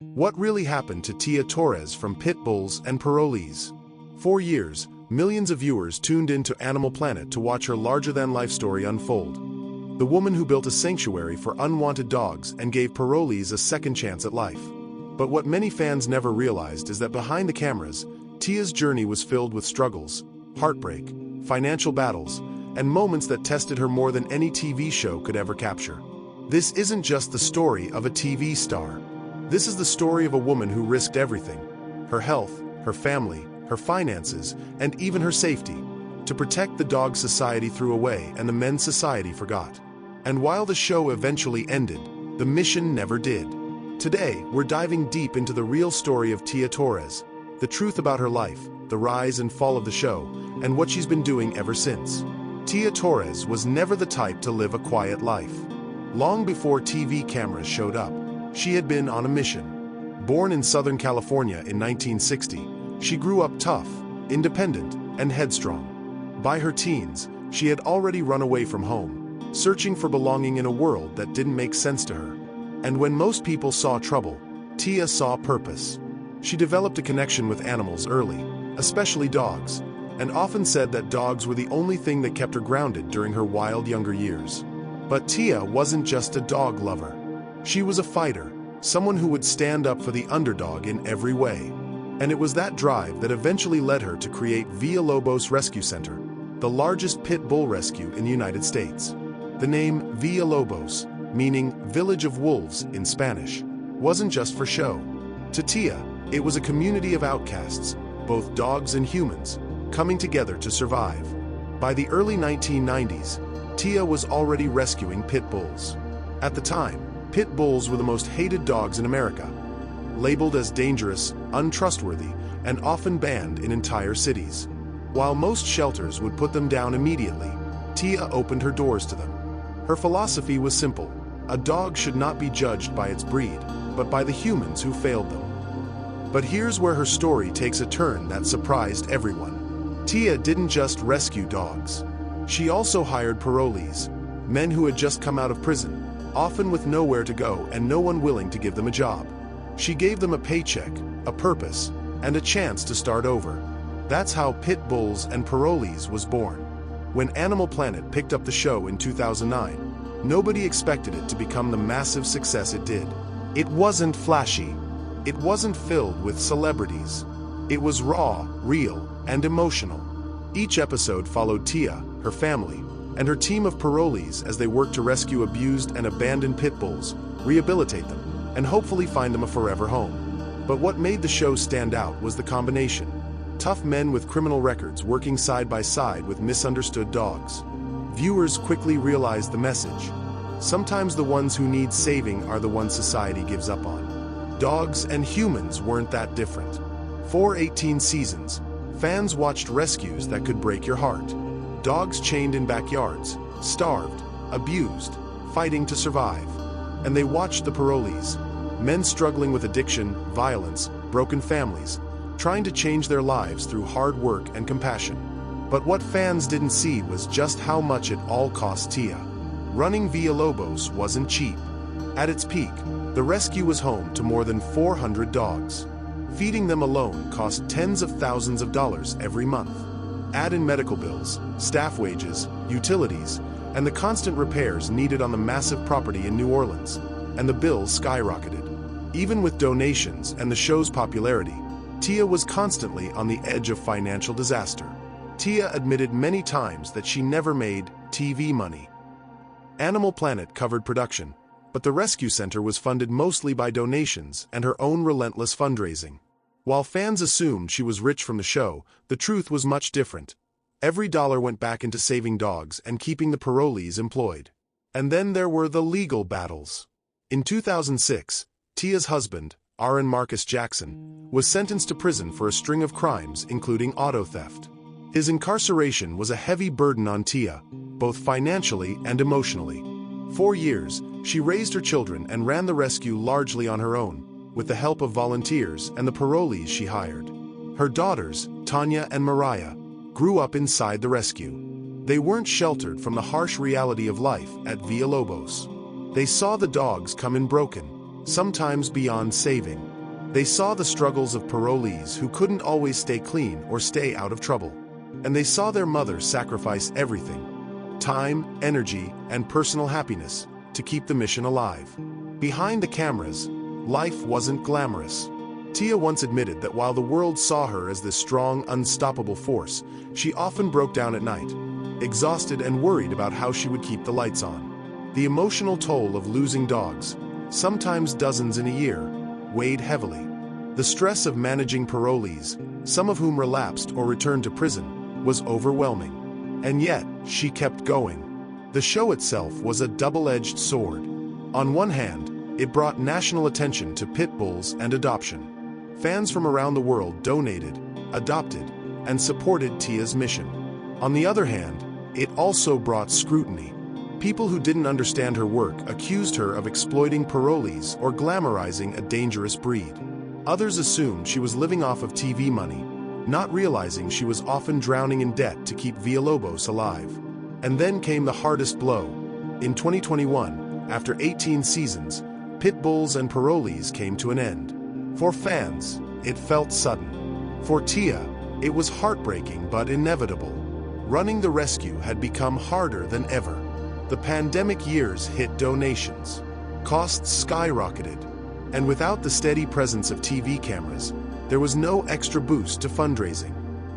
What really happened to Tia Torres from Pit Bulls and Parolees? For years, millions of viewers tuned in to Animal Planet to watch her larger-than-life story unfold. The woman who built a sanctuary for unwanted dogs and gave parolees a second chance at life. But what many fans never realized is that behind the cameras, Tia's journey was filled with struggles, heartbreak, financial battles, and moments that tested her more than any TV show could ever capture. This isn't just the story of a TV star. This is the story of a woman who risked everything: her health, her family, her finances, and even her safety, to protect the dog society threw away and the men's society forgot. And while the show eventually ended, the mission never did. Today, we're diving deep into the real story of Tia Torres, the truth about her life, the rise and fall of the show, and what she's been doing ever since. Tia Torres was never the type to live a quiet life. Long before TV cameras showed up, she had been on a mission. Born in Southern California in 1960, she grew up tough, independent, and headstrong. By her teens, she had already run away from home, searching for belonging in a world that didn't make sense to her. And when most people saw trouble, Tia saw purpose. She developed a connection with animals early, especially dogs, and often said that dogs were the only thing that kept her grounded during her wild younger years. But Tia wasn't just a dog lover. She was a fighter, someone who would stand up for the underdog in every way. And it was that drive that eventually led her to create Villalobos Rescue Center, the largest pit bull rescue in the United States. The name Villalobos, meaning Village of Wolves in Spanish, wasn't just for show. To Tia, it was a community of outcasts, both dogs and humans, coming together to survive. By the early 1990s, Tia was already rescuing pit bulls. At the time, pit bulls were the most hated dogs in America, labeled as dangerous, untrustworthy, and often banned in entire cities. While most shelters would put them down immediately, Tia opened her doors to them. Her philosophy was simple: a dog should not be judged by its breed, but by the humans who failed them. But here's where her story takes a turn that surprised everyone. Tia didn't just rescue dogs. She also hired parolees, men who had just come out of prison, often with nowhere to go and no one willing to give them a job. She gave them a paycheck, a purpose, and a chance to start over. That's how Pit Bulls and Parolees was born. When Animal Planet picked up the show in 2009, nobody expected it to become the massive success it did. It wasn't flashy. It wasn't filled with celebrities. It was raw, real, and emotional. Each episode followed Tia, her family, and her team of parolees as they worked to rescue abused and abandoned pit bulls, rehabilitate them, and hopefully find them a forever home. But what made the show stand out was the combination: tough men with criminal records working side by side with misunderstood dogs. Viewers quickly realized the message: sometimes the ones who need saving are the ones society gives up on. Dogs and humans weren't that different. For 18 seasons, fans watched rescues that could break your heart. Dogs chained in backyards, starved, abused, fighting to survive. And they watched the parolees, men struggling with addiction, violence, broken families, trying to change their lives through hard work and compassion. But what fans didn't see was just how much it all cost Tia. Running Villalobos wasn't cheap. At its peak, the rescue was home to more than 400 dogs. Feeding them alone cost tens of thousands of dollars every month. Add in medical bills, staff wages, utilities, and the constant repairs needed on the massive property in New Orleans, and the bills skyrocketed. Even with donations and the show's popularity, Tia was constantly on the edge of financial disaster. Tia admitted many times that she never made TV money. Animal Planet covered production, but the rescue center was funded mostly by donations and her own relentless fundraising. While fans assumed she was rich from the show, the truth was much different. Every dollar went back into saving dogs and keeping the parolees employed. And then there were the legal battles. In 2006, Tia's husband, Aaron Marcus Jackson, was sentenced to prison for a string of crimes, including auto theft. His incarceration was a heavy burden on Tia, both financially and emotionally. For years, she raised her children and ran the rescue largely on her own, with the help of volunteers and the parolees she hired. Her daughters, Tanya and Mariah, grew up inside the rescue. They weren't sheltered from the harsh reality of life at Villalobos. They saw the dogs come in broken, sometimes beyond saving. They saw the struggles of parolees who couldn't always stay clean or stay out of trouble. And they saw their mother sacrifice everything: time, energy, and personal happiness to keep the mission alive. Behind the cameras, life wasn't glamorous. Tia once admitted that while the world saw her as this strong, unstoppable force, she often broke down at night, exhausted and worried about how she would keep the lights on. The emotional toll of losing dogs, sometimes dozens in a year, weighed heavily. The stress of managing parolees, some of whom relapsed or returned to prison, was overwhelming. And yet, she kept going. The show itself was a double-edged sword. On one hand, it brought national attention to pit bulls and adoption. Fans from around the world donated, adopted, and supported Tia's mission. On the other hand, it also brought scrutiny. People who didn't understand her work accused her of exploiting parolees or glamorizing a dangerous breed. Others assumed she was living off of TV money, not realizing she was often drowning in debt to keep Villalobos alive. And then came the hardest blow. In 2021, after 18 seasons, Pit Bulls and Parolees came to an end. For fans, it felt sudden. For Tia, it was heartbreaking but inevitable. Running the rescue had become harder than ever. The pandemic years hit donations. Costs skyrocketed. And without the steady presence of TV cameras, there was no extra boost to fundraising.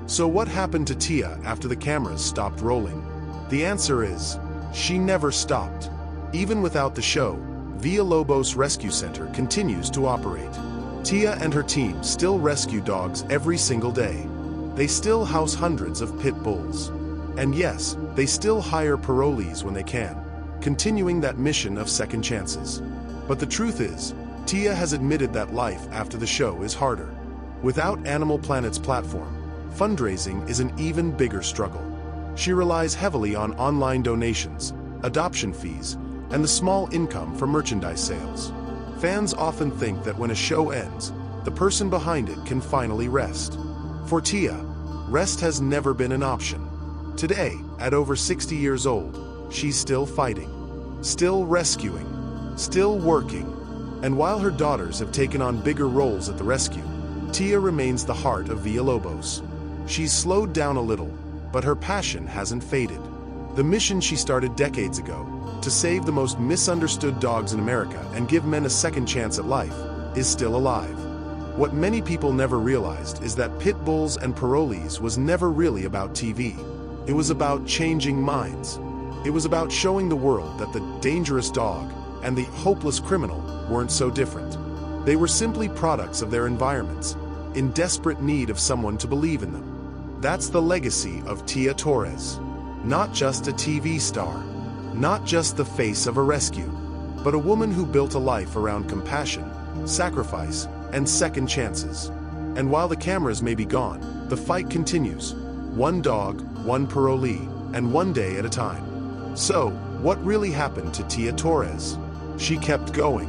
So what happened to Tia after the cameras stopped rolling? The answer is, she never stopped. Even without the show, Villalobos Rescue Center continues to operate. Tia and her team still rescue dogs every single day. They still house hundreds of pit bulls. And yes, they still hire parolees when they can, continuing that mission of second chances. But the truth is, Tia has admitted that life after the show is harder. Without Animal Planet's platform, fundraising is an even bigger struggle. She relies heavily on online donations, adoption fees, and the small income from merchandise sales. Fans often think that when a show ends, the person behind it can finally rest. For Tia, rest has never been an option. Today, at over 60 years old, she's still fighting, still rescuing, still working. And while her daughters have taken on bigger roles at the rescue, Tia remains the heart of Villalobos. She's slowed down a little, but her passion hasn't faded. The mission she started decades ago, to save the most misunderstood dogs in America and give men a second chance at life, is still alive. What many people never realized is that Pit Bulls and Parolees was never really about TV. It was about changing minds. It was about showing the world that the dangerous dog and the hopeless criminal weren't so different. They were simply products of their environments, in desperate need of someone to believe in them. That's the legacy of Tia Torres. Not just a TV star, not just the face of a rescue, but a woman who built a life around compassion, sacrifice, and second chances. And while the cameras may be gone, the fight continues. One dog, one parolee, and one day at a time. So, what really happened to Tia Torres? She kept going.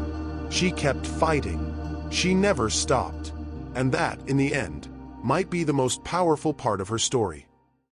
She kept fighting. She never stopped. And that, in the end, might be the most powerful part of her story.